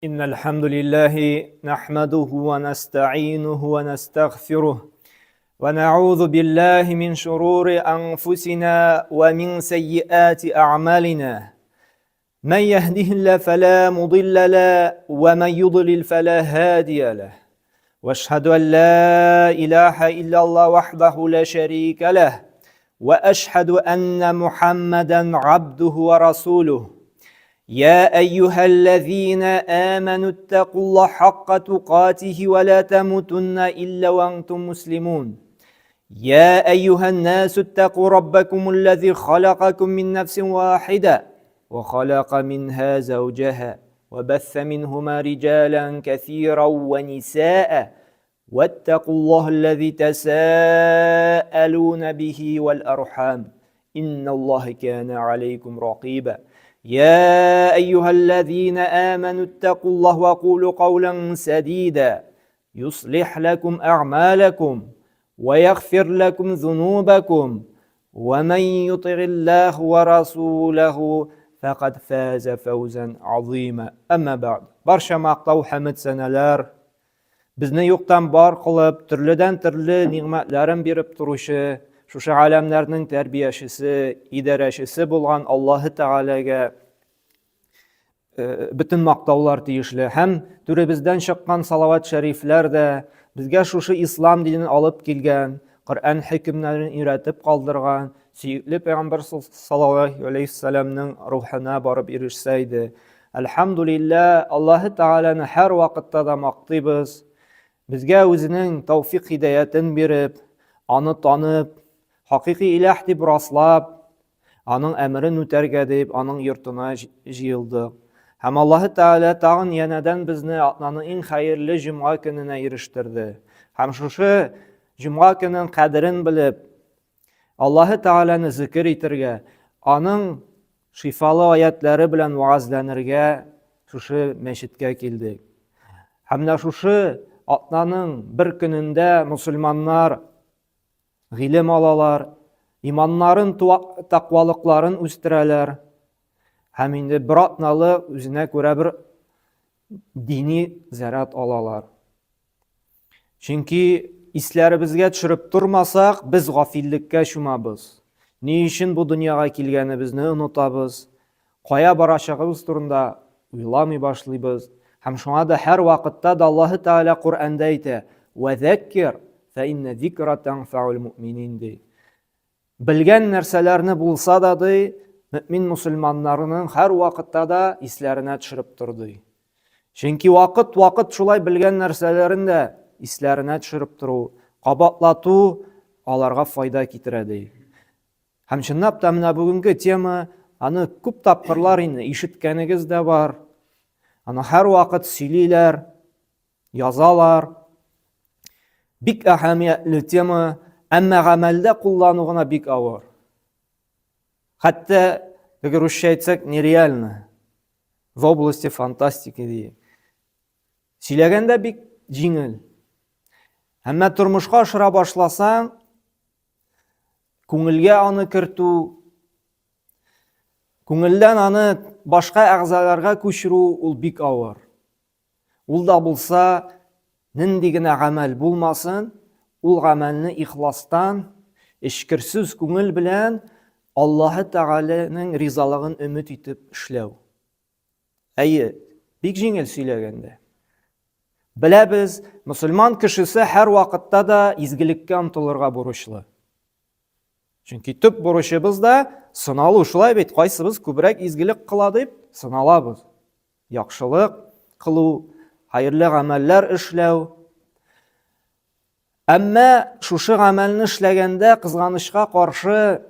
إن الحمد لله نحمده ونستعينه ونستغفره ونعوذ بالله من شرور أنفسنا ومن سيئات أعمالنا من يهده الله فلا مضل له ومن يضلل فلا هادي له واشهد أن لا إله إلا الله وحده لا شريك له وأشهد أن محمدا عبده ورسوله يا أيها الذين آمنوا اتقوا الله حق تقاته ولا تموتن إلا وأنتم مسلمون يا أيها الناس اتقوا ربكم الذي خلقكم من نفس واحدة وخلق منها زوجها وبث منهما رجالا كثيرا ونساء واتقوا الله الذي تساءلون به والأرحام إن الله كان عليكم رقيبا يا أيها الذين آمنوا اتقوا الله وقولوا قولا سديدا يصلح لكم أعمالكم ويغفر لكم ذنوبكم ومن يطع الله ورسوله فقد فاز فوزا عظيما أما بعد برشا مقطع حمد سنلار bizni yo'qdan bor qilib, turlidan turli ne'matlarni berib turishi, shu alamlarning tarbiyachisi, idarachisi bo'lgan Alloh taolaga bütün maqtovlar tegishli. Ham turibizdan chiqqan salovat shariflarda bizga shu islom dinini olib kelgan, Qur'on hukmlarini o'rgatib qoldirgan suyukli payg'ambar sallallohu alayhi vasallamning ruhina borib erishsaydi. Alhamdulillah, Alloh taolani har vaqtda da maqtaymiz. Bizga o'zining tavfiq hidoyatini berib, uni tanib, haqiqiy iloh deb roslab, uning amrini o'targa deb, uning yurtuna jiyildik. Ham Alloh taolo tag'in yanadan bizni ning eng xayrli juma kunina erishtirdi. Ham shu juma kunining qadrini bilib, Alloh taolani zikr etirga, uning shifoli oyatlari bilan va'zlanirga shu masjidga keldik. Hamda shu Atnaның bir günündə musulmanlar g'ilim alalar, imanların, taqvalıqların üstürələr. Həm indi bir atnalı üzünə görə bir dini zərət alalar. Çünki islərimizə düşürüb durmasaq, biz gafillikə şumabız. Ne için bu dünyaya kelganimizni unutabız. Qaya baracağımız turunda uylamay başlayırız. Hem şuna da her vakitte de Allah Teala Kur'an'da aytı وَذَكِّرْ فَاِنَّ ذِكْرَ تَنْفَعُ الْمُؤْمِنِينَ deydi. Bilgen nerselerini bulsa da mümin musulmanlarının her vakitte de islerine düşürüp durdu. Çünkü vakit şulay bilgen nerselerini de islerine düşürüp duru, qabatlatu alarga fayda kitiredi. Hem şunlap da mına bugünkü tema, anı küp tapkırlar işitkenigiz de var. Ana her vakit söyleyler, yazalar. Bik ahamiyetli tema, ama amelde kullanıldığına bik ağır. Hatta, как Rusça etsek, нереально. В области фантастики diye. Söyləyəndə bik jingil. Ama turmuşqa aşıra başlasan, көңілге аны кірту, көңілден аны başqa əğzalarga көшіру ул бик ağır. Ул да bulsa, nindigine amel bulmasın, ул amelini ihlastan, eşkirsiz көңіл bilen Allah Teala'nın rizalığın ümit etip işlev. Әйе, бик жеңіл сөйләгәндә. Біләбіз, musulman kişisi her vakitte da izgilikке ұмтылырға бурычлы. Çünkü tüp buruşыбыз da сыналу, шулай бит, кайсыбыз күбрәк изгилек кыла дип сыналабыз. Яхшылык кылу, хайырлы гамәлләр эшләү. Әмма шушы гамәлне эшләгәндә кызганычка каршы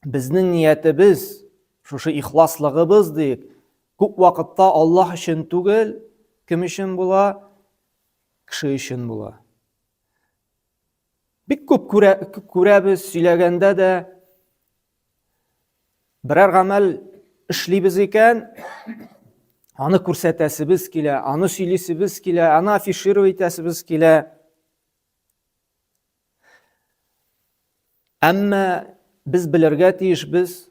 безнең ниятебез, шушы ихласлыгыбыз дип, күп вакытта Аллаһ өчен түгел, кем өчен була? Кеше өчен була. Бик күп күрәбез сөйләгәндә дә birər гамәл эшлибез икән, аны күрсәтәсебез килә, аны сөйлисебез килә, аны афишировать итәсебез килә. Әмма без белергә тиешбез,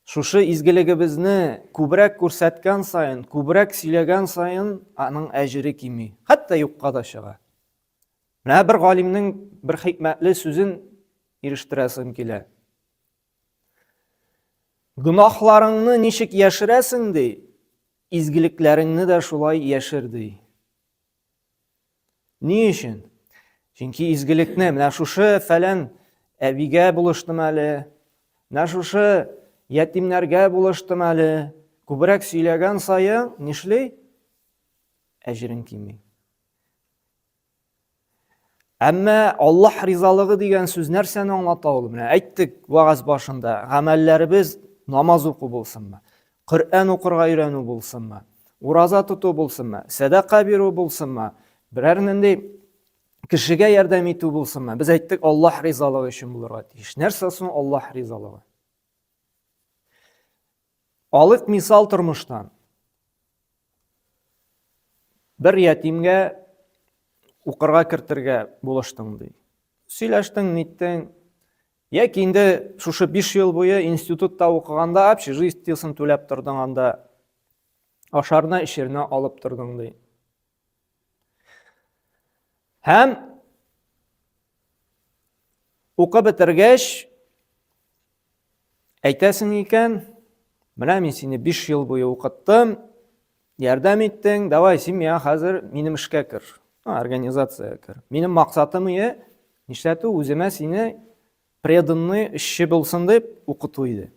Шушы изгелегебезне күбрәк күрсәткән сайын, күбрәк сөйләгән сайын, аның әҗере кими. Хәтта юкка да чыга. Менә бер галимнең бер хикмәтле сүзен ирештерәсем килә. Гынахларыңны ничек яшерәсең ди, изгелекләреңне дә шулай яшер ди. Ни өчен? Чөнки изгелекне, менә шушы фәлән әбигә булыштым әле, менә шушы ятимнәргә булыштым әле, күбрәк сөйләгән сайын, нишли? Әҗерең кими. Әмма Аллаһ ризалыгы дигән сүз нәрсәне аңлата ул? Менә әйттек вагыз башында, гамәлләребез намаз уку булсынмы, Коръән укырга өйрәнү булсынмы, ураза тоту булсынмы, садака бирү булсынмы, берәр нинди кешегә ярдәм итү булсынмы, без әйттек Аллаһ ризалыгы өчен булырга тиеш. Нәрсә соң Аллаһ ризалыгы? Алык мисал тормыштан. Бер ятимгә укырга кертергә булыштың ди. Сөйләштең, ниттең. Яки инде шушы 5 ел буе институтта укыганда общежитиесен түләп тордың, анда ашарына, ишеренә алып тордың ди. Һәм укып бетергәч әйтәсең икән, менә мин сине 5 ел буе укыттым, ярдәм иттең, давай син миңа хәзер минем эшкә кер, организациягә кер. Минем максатым нишләтү, үземә сине преданный эшче булсын дип укыту иде.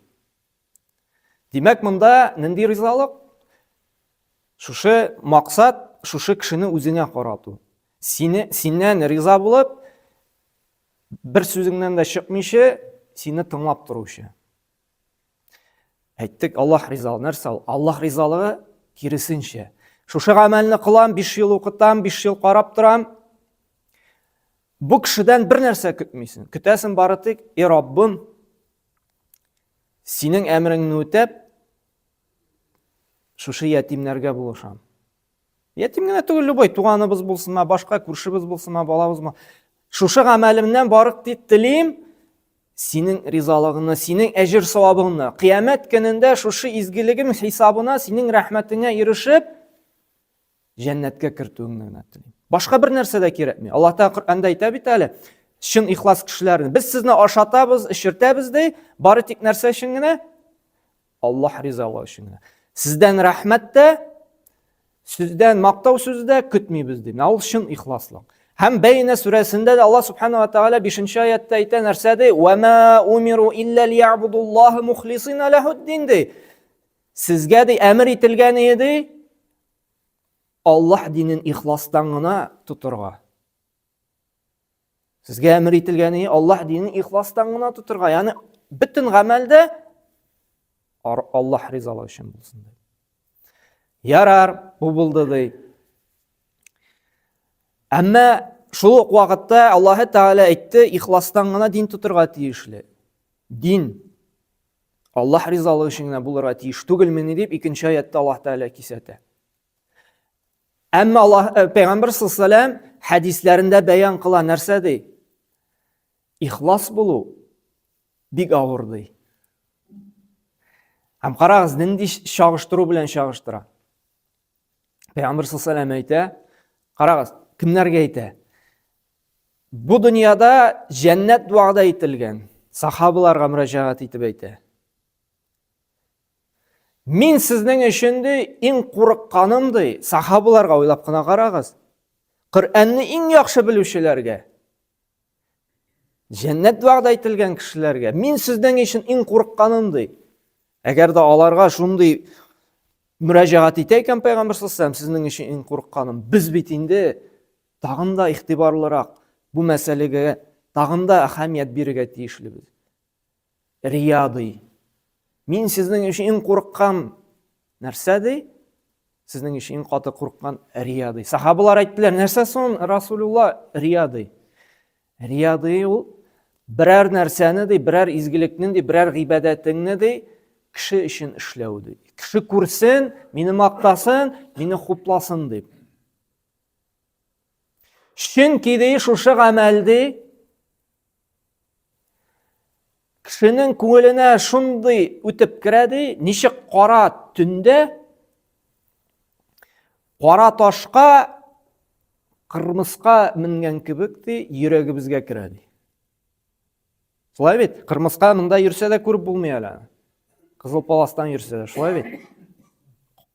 Димәк, монда нинди ризалык? Шушы максат, шушы кешене үзенә карату. Синнән риза булып, бер сүзеңнән дә чыкмыйча, сине тыңлап торучы. Әйттек, Аллаһ ризалыгы нәрсә ул? Аллаһ ризалыгы киресенчә. Шушы гамәлне кылам, 5 ел укытам, 5 ел карап торам. Бу кешедән бер нәрсә көтмисең. Көтәсең бары тик, Раббым, синең әмреңне үтәп, шушы ятимнәргә булышам. Ятим генә түгел, любой туганыбыз булсынмы, башка күршебез булсынмы, балабызмы. Шушы гамәлемнән барып телим, синең ризалыгыңны, синең әҗер савабыңны, кыямәт көнендә шушы изгелегем хисабына синең рәхмәтеңә ирешеп, җәннәткә кертүеңне генә телим. Башка бер нәрсә дә кирәкми. Аллаһ Тәгалә Коръәндә әйтә бит әле, чын ихлас кешеләрне без сезне ашатабыз, эшертәбез ди, бары тик нәрсә өчен генә? Аллаһ ризалыгы өчен генә. Сездән рәхмәт тә, сездән мактау сүзе дә көтмибез ди. Менә ул чын ихласлык. Һәм Бәйнә сүрәсендә дә Аллаһ Субханаһу ва Тәгалә 5нче аятта әйтә нәрсә ди? Ва ма умиру илля лиябудуллаһа мухлисина лаһуд-дин ди. Сезгә ди әмер ителгән иде Аллаһ динен ихластан гына тутырга. Сезгә әмер ителгән иде Аллаһ динен ихластан гына тутырга. Ягъни бөтен гамәлдә Аллаһ ризалыгы өчен булсын ди. Ярар, бу булды ди. Әмма шул ук вакытта Аллаһ Тәгалә әйтте, ихластан гына дин тутырга тиешле. Дин Аллаһ ризалыгы өчен генә булырга тиеш түгелмени дип 2нче аятта Аллаһ Тәгалә кисәтә. Әмма Пәйгамбер саллаллаһу алейһи ва сәллям хәдисләрендә бәян кыла нәрсә ди? Ихлас булу бик авыр ди. Һәм карагыз, нинди чагыштыру белән чагыштыра. Пәйгамбер саллаллаһу алейһи ва сәллям әйтә, карагыз, кемнәргә әйтә? Бу дөньяда җәннәт вәгъдә ителгән сахабаларга мөрәҗәгать итеп әйтә. Мин сезнең өчен иң курыкканым ди, сахабаларга уйлап кына карагыз. Коръәнне иң яхшы белүчеләргә, җәннәт вәгъдә ителгән кешеләргә, мин сезнең өчен иң курыкканым ди. Әгәр дә аларга шундый мөрәҗәгать итә икән Пәйгамбер саллаллаһу алейһи ва сәллям, сезнең өчен иң курыкканым, biz бит инде тагын да игътибарлырак бу мәсьәләгә тагын да әһәмият бирергә тиешлебез. Рия ди. Мин сезнең өчен иң курыккан нәрсә ди? Сезнең өчен иң каты курыккан рия ди. Сахабалар әйттеләр, нәрсә соң Расулулла? Рия ди. Рия ди ул берәр нәрсәне ди, берәр изгелекне ди, берәр гыйбадәтеңне ди, кеше өчен эшләү ди. Кеше күрсен, мине мактасын, мине хупласын дип. Чөнки ди шушы гамәл ди кешенең күңеленә шундый үтеп керә ди, ничек кара төндә кара ташка кырмыска менгән кебек ди, йөрәгебезгә керә ди. Шулай бит? Кырмыска монда йөрсә дә күреп булмый әле. Кызыл паластан йөрсә дә, шулай бит?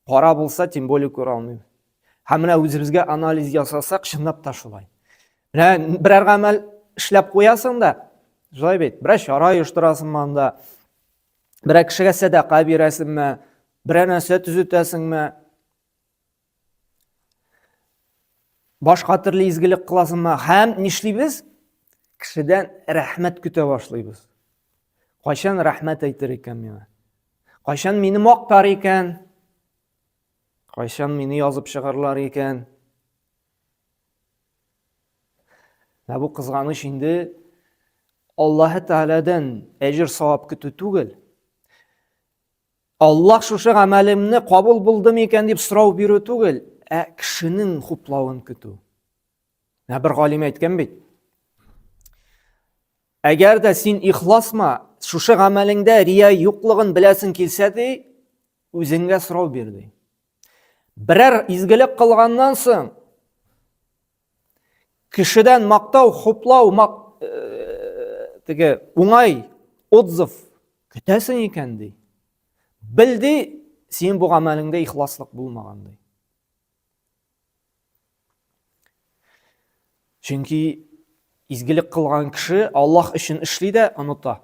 Кара булса, тем более күрә алмый. Һәм менә үзебезгә анализ ясасак, чынлап та шулай. Менә берәр гамәл эшләп куясың да, шулай бит? Берәр чара оештырасың анда, берәр кешегә садака бирәсеңме, берәр нәрсә төзетәсеңме, башка төрле изгелек кыласыңмы, һәм нишлибез? Кешедән рәхмәт көтә башлыйбыз. Кайчан рәхмәт әйтер икән миңа? Кайчан мине мактар икән? Кайчан мине язып чыгарлар икән? Бу кызганыч инде Аллаһ Тәгаләдән әҗр савап көтү түгел. Аллаһ шушы гамәлемне кабул булдымы икән дип сорау бирү түгел, кешенең хуплавын көтү. Бер галим әйткән бит. Әгәр дә син ихласма, шушы гамәлеңдә рия юклыгын беләсең килсә ди, үзеңгә сорау бир ди. Берәр изгелек кылганнан соң кешедән мактау, хуплау, уңай отзыв көтәсең икән ди. Билди, син бу гамәлеңдә ихласлык булмаган ди. Чөнки изгелек кылган кеше Аллаһ өчен эшли дә оныта.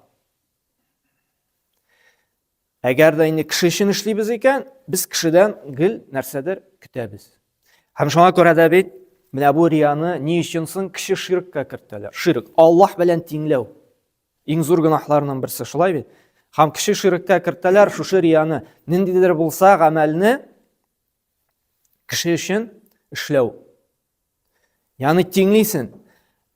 Әгәр дә инде кеше өчен эшлибез икән, без кешедән гел нәрсәдер көтәбез. Һәм шуңа күрә дә бит, менә бу рияны ни өчен соң кеше ширкка кертәләр? Ширк, Аллаһ белән тиңләү. Иң зур гынаһларның берсе, шулай бит? Һәм кеше ширкка кертәләр шушы рияны, ниндидер булса гамәлне кеше өчен эшләү. Ягъни тиңлисең.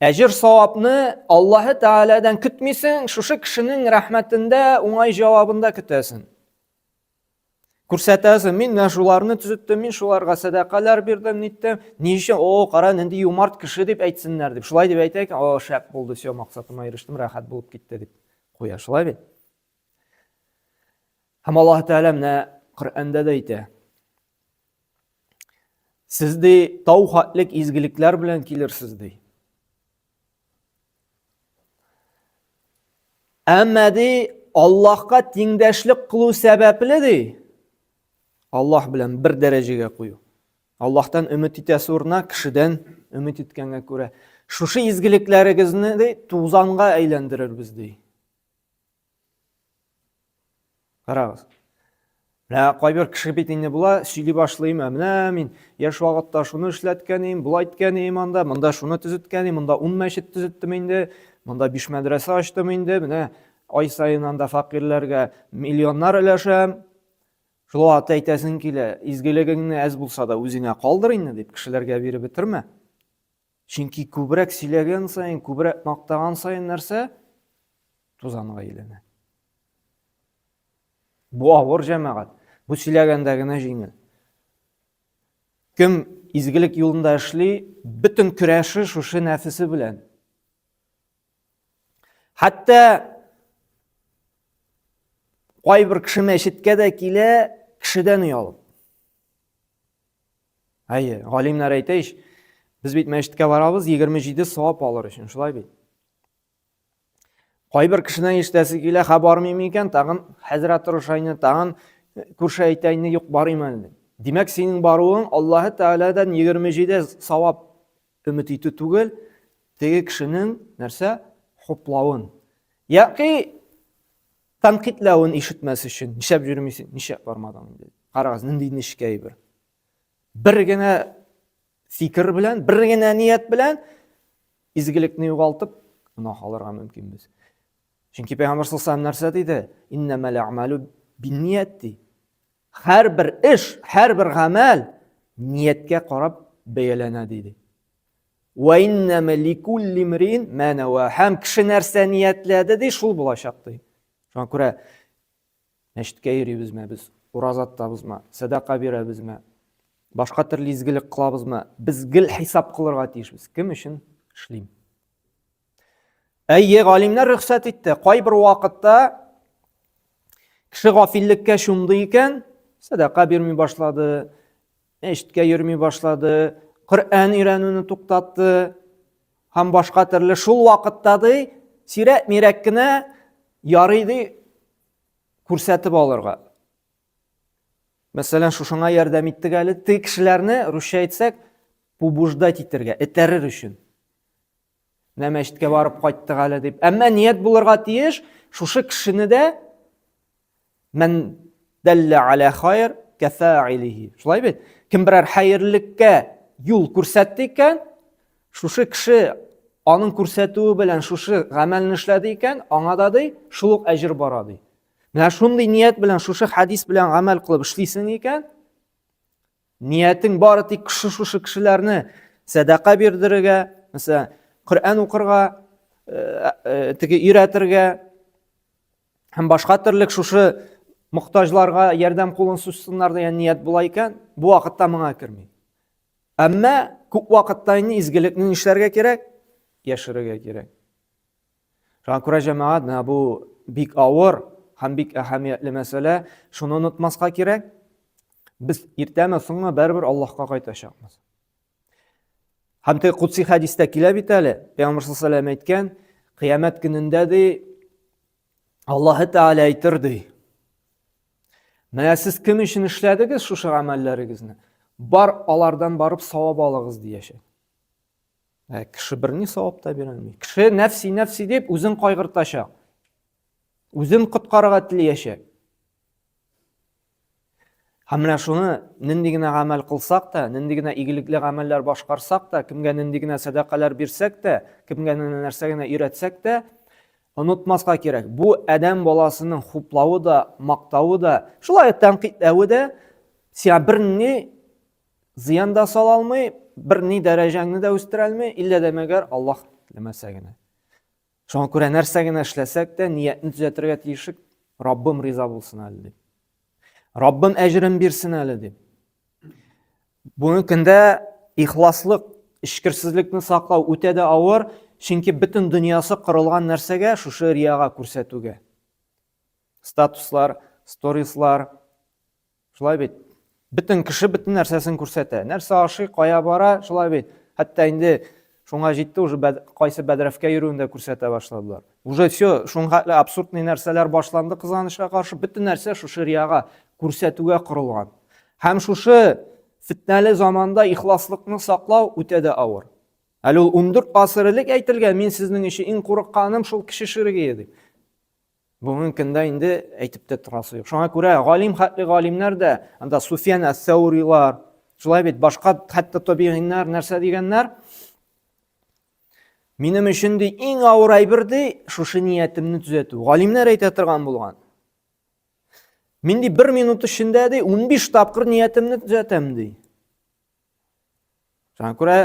Әҗр савапны Аллаһ Тәгаләдән көтмисең, шушы кешенең рәхмәтендә, уңай җавабында көтәсең. Күрсәтәсең, мин шуларны төзеттем, мин шуларга садакалар бирдем, ниттем. Ни өчен? Кара, нинди юмарт кеше дип әйтсеннәр дип. Шулай дип әйтә икән, шәп булды, все, максатыма ирештем, рәхәт булып китте дип куя. Шулай бит? Һәм Аллаһ Тәгалә менә Коръәндә дә әйтә. Сез ди тауһатлык изгелекләр белән килерсез ди. Әмма ди Аллаһка тиңдәшлек кылу сәбәпле ди Аллаһ белән бер дәрәҗәгә кую. Аллаһтан өмет итәсе урынына кешедән өмет иткәнгә күрә. Шушы изгелекләрегезне ди тузанга әйләндерербез ди. Карагыз. Менә кайбер кеше бит инде була, сөйли башлыйм, менә мин яшь вакытта шуны эшләткәнем, булай иткәнем анда, монда шуны төзеткәнем, монда 10 мәчет төзеттем инде, монда 5 мәдрәсә ачтым инде, менә ай сайын анда факирләргә миллионнар өләшәм. Шулай әйтәсең килә, изгелегеңне әз булса да үзеңә калдыр инде дип кешеләргә биреп бетермә. Чөнки күбрәк сөйләгән сайын, күбрәк мактаган сайын нәрсә тузанга әйләнә. Бу авыр җәмәгать. Бу сөйләгәндә генә җиңел. Кем изгелек юлында эшли, бөтен көрәше шушы нәфесе белән. Хәтта кайбер кеше мәчеткә дә килә, кешедән уялып. Галимнәр әйтә, без бит мәчеткә барабыз 27 савап алыр өчен, шулай бит. Кайбер кешенең ишетәсе килә, бармыйм икән, тагын хәзрәт Рушайны, тагын күрше әйтәйне, юк барыйм әле. Димәк, синең баруың Аллаһ Тәгаләдән 27 савап өмет итү түгел, теге кешенең нәрсә хуплавын. Яки тәнкыйтьләвен ишетмәс өчен, нишәп йөрмисең, нишәп бармадың инде. Карагыз, нинди нечкә бер. Бер генә фикер белән, бер генә ният белән изгелекне югалтып, гынах алырга мөмкинбез. Чөнки Пәйгамбер саллаллаһу алейһи ва саллям нәрсә диде? Иннамал аъмалу бинниятти. Һәрбер эш, һәрбер гамәл нияткә карап бәяләнә диде. Ва иннама ликулли имрин ма нава. Һәм кеше нәрсә ниятләде ди, шул булачак ди. Шуңа күрә мәчеткә йөрибезме без, ураза тотабызмы, садака бирәбезме, башка төрле изгелек кылабызмы, без гел хисап кылырга тиешбез. Кем өчен эшлим? Әйе, галимнәр рөхсәт итте. Кайбер вакытта кеше гафиллеккә чумды икән, садака бирми башлады, мәчеткә йөрми башлады, Коръән өйрәнүне туктатты, һәм башка төрле шул вакытта ди, сирәк-мирәк кенә ярый ди күрсәтеп алырга. Мәсәлән, шушыңа ярдәм иттек әле, теге кешеләрне русча әйтсәк, побуждать итәргә, этәрер өчен. Менә мәчеткә барып кайттык әле дип. Әмма ният булырга тиеш, шушы кешене дә мән дәллә аля хайр кафаилихи. Шулай бит? Кем берәр хәерлеккә юл күрсәтте икән, шушы кеше аның күрсәтүе белән шушы гамәлне эшләде икән, аңа да ди шул ук әҗер бара ди. Менә шундый ният белән шушы хадис белән гамәл кылып эшлисең икән, ниятең бары тик шушы кешеләрне садака бирдерергә, мәсәлән, Коръән укырга, теге өйрәтергә һәм башка төрле шушы мохтаҗларга ярдәм кулын сузсыннар дигән ният була икән, бу вакытта моңа керми. Әмма күп вакытта инде изгелекне нишләргә кирәк? Яшерергә кирәк. Шуңа күрә җәмәгать, бу бик авыр һәм бик әһәмиятле мәсьәлә, шуны онытмаска кирәк. Без иртәме соңмы барыбер Аллаһка кайтачакбыз. Һәм теге кутси хадистә килә бит әле, Пәйгамбер саллаллаһу алейһи ва сәллям әйткән, кыямәт көнендә ди Аллаһ Тәгалә әйтер ди. Менә сез кем өчен эшләдегез шушы гамәлләрегезне? Бар алардан барып савап алыгыз диячәк. Кеше берни савап та бирә алмый. Кеше нәфси дип үзен кайгыртачак. Үзен коткарырга теләячәк. Һәм менә шуны нинди генә гамәл кылсак та, нинди генә игелекле гамәлләр башкарсак та, кемгә нинди генә садакалар бирсәк тә, кемгә нәрсә генә өйрәтсәк тә, онытмаска кирәк. Бу адәм баласының хуплавы да, мактавы да, шулай тәнкыйтьләве дә сиңа берни зыян да сала алмый, берни дәрәҗәңне дә үстерә алмый, иллә дә мәгәр Аллаһ теләмәсә генә. Шуңа күрә нәрсә генә эшләсәк тә, ниятне төзәтергә тиешик, Раббым риза булсын әле дип. Раббым әҗрен бирсен әле дип. Буның көндә ихласлык, ишкерсезлекне саклау үтә дә авыр, чөнки бөтен дөньясы кырылган нәрсәгә, шушы рияга күрсәтүгә. Статуслар, сторислар, шулай бит. Бөтен кеше бөтен нәрсәсен күрсәтә. Нәрсә ашый, кая бара, шулай бит. Хәтта инде шуңа җитте, уже кайсы бәдрәфкә йөрүендә күрсәтә башладылар. Уже все, шуңа абсурдный нәрсәләр башланды кызганычка каршы, бөтен нәрсә шушы рияга күрсәтүгә корылган. Һәм шушы фитнәле заманда ихласлыкны саклау үтә дә авыр. Әле ул 14 гасыр элек әйтелгән, мин сезнең өчен иң курыкканым шул кеше ширге дип. Буның көндә инде әйтеп тә торасы юк. Шуңа күрә галим хәтле галимнәр дә, анда Суфиян әс-Саурилар, шулай бит башка хәтта табигиннар нәрсә дигәннәр, минем өчен ди иң авыр әйбер ди шушы ниятемне төзәтү. Галимнәр әйтә торган булган. Мин ди 1 минут эчендә ди 15 тапкыр ниятемне төзәтәм ди. Шуңа күрә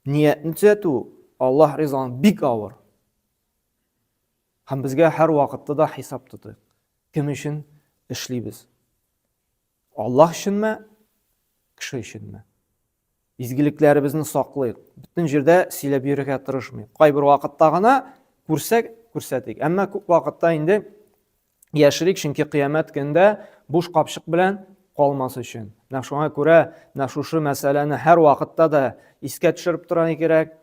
ниятне төзәтү Аллаһ ризалыгы бик авыр. Һәм безгә һәр вакытта да хисап тотыйк. Кем өчен эшлибез? Аллаһ өченме? Кеше өченме? Изгелекләребезне саклыйк. Бөтен җирдә сөйләп йөрергә тырышмыйк. Кайбер вакытта гына күрсәтик. Әмма күп вакытта инде яшерик, чөнки кыямәт көндә буш капчык белән калмас өчен. Менә шуңа күрә шушы мәсьәләне һәр вакытта да искә төшереп торырга кирәк.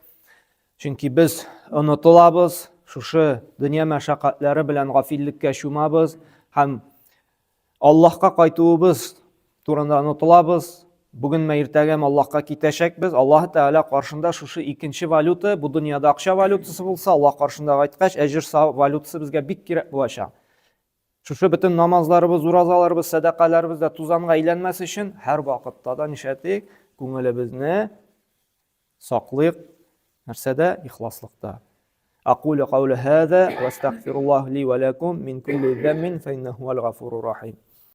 Чөнки без онытылабыз, шушы дөнья мәшәкатьләре белән гафиллеккә чумабыз һәм Аллаһка кайтуыбыз турында онытылабыз. Бүгенме иртәгәме Аллаһка китәчәкбез. Аллаһ Тәгалә каршында шушы икенче валюта, бу дөньяда акча валютасы булса, Аллаһ каршында айткач, әҗер савап валютасы безгә бик кирәк булачак. Шушы бөтен намазларыбыз, уразаларыбыз, садакаларыбыз да тузанга әйләнмәс өчен һәр вакытта да нишәтик, күңелебезне саклыйк, нәрсәдә? Ихласлыкта. أقول قول هذا واستغفر الله لي ولكم من كل ذنب فإنه هو الغفور الرحيم